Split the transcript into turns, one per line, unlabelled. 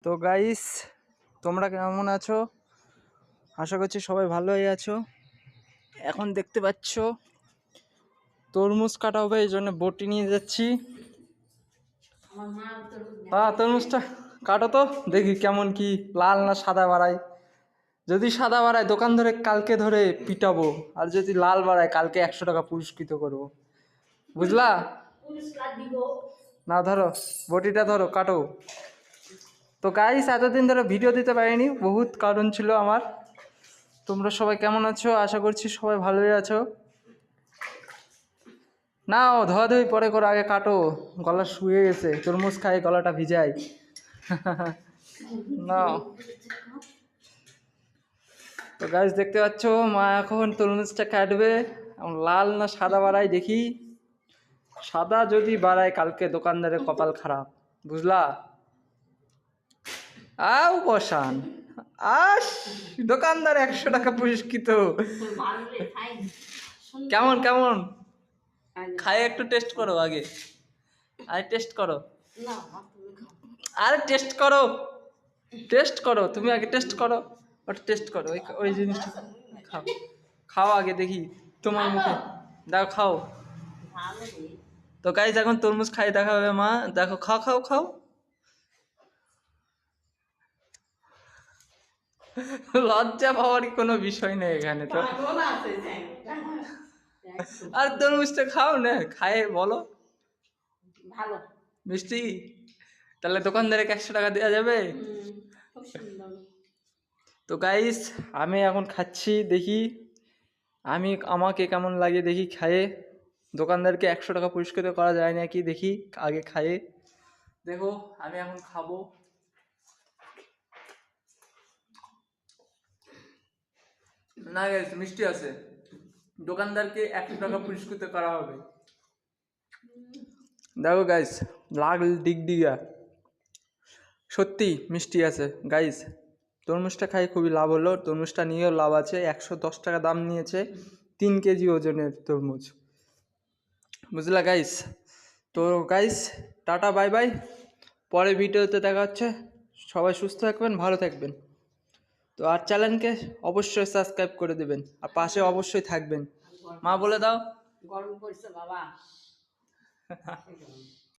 তো গাইস, তোমরা কেমন আছো? আশা করছি সবাই ভালোই আছো। এখন দেখতে পাচ্ছ তরমুজ কাটা হবে, এই জন্য বটি নিয়ে যাচ্ছি। তরমুজটা কাটো তো, দেখি কেমন কি লাল না সাদা বাড়ায়। যদি সাদা বাড়ায় দোকান ধরে কালকে ধরে পিটাবো, আর যদি লাল বাড়ায় কালকে 100 টাকা পুরস্কৃত করবো, বুঝলা? না ধরো, বটিটা ধরো, কাটো। তো গাইস, এতদিন ধরে ভিডিও দিতে পারিনি, বহুত কারণ ছিল আমার। তোমরা সবাই কেমন আছো? আশা করছি সবাই ভালোই আছো। না, ও ধোয়াধুয়ি পরে করো, আগে কাটো। গলা শুয়ে গেছে, তরমুজ খাই গলাটা ভিজাই। না, তো গাইস দেখতে পাচ্ছ মা এখন তরমুজটা কাটবে। এখন লাল না সাদা বাড়াই দেখি। সাদা যদি বাড়ায় কালকে দোকানদারের কপাল খারাপ, বুঝলা? আও বসান, আস, দোকানদার 100 টাকা পুরস্কৃত। কেমন কেমন খাই একটু টেস্ট করো আগে। আরে টেস্ট করো, আরে টেস্ট করো, টেস্ট করো, তুমি আগে টেস্ট করো। ওটা টেস্ট করো, ওই ওই জিনিসটা খাও, খাও আগে দেখি তোমার মুখে। দেখো, খাও। তো গাইস এখন তরমুজ খাই দেখাবে মা, দেখো, খাও খাও খাও। লজ্জা পাওয়ার কোনো বিষয় নেই এখানে তো। আর তরমুজটা খাও না, খায় বলো ভালো মিষ্টি। তাহলে দোকানদারকে 100 টাকা দেওয়া যাবে। তো গাইস আমি এখন খাচ্ছি, দেখি আমাকে কেমন লাগে দেখি খায়ে। দোকানদারকে 100 টাকা পুরস্কৃত করা যায় নাকি দেখি আগে খায়ে। দেখো আমি এখন খাবো। না গাইস, মিষ্টি আছে। দোকানদারকে 100 টাকা পুরস্কৃত করা হবে। দেখো গাইস, লাল ডিগডিগা, সত্যি মিষ্টি আছে গাইস। তরমুজটা খাই খুবই লাভ হলো, তরমুজটা নিয়েও লাভ আছে। 110 টাকা দাম নিয়েছে 3 কেজি ওজনের তরমুজ, বুঝলা গাইস? তো গাইস, টাটা বাই বাই, পরে ভিডিওতে দেখা হচ্ছে। সবাই সুস্থ থাকবেন, ভালো থাকবেন। তো আর চ্যানেলকে অবশ্যই সাবস্ক্রাইব করে দেবেন, আর পাশে অবশ্যই থাকবেন। মা বলে দাও। গরম পড়ছে বাবা।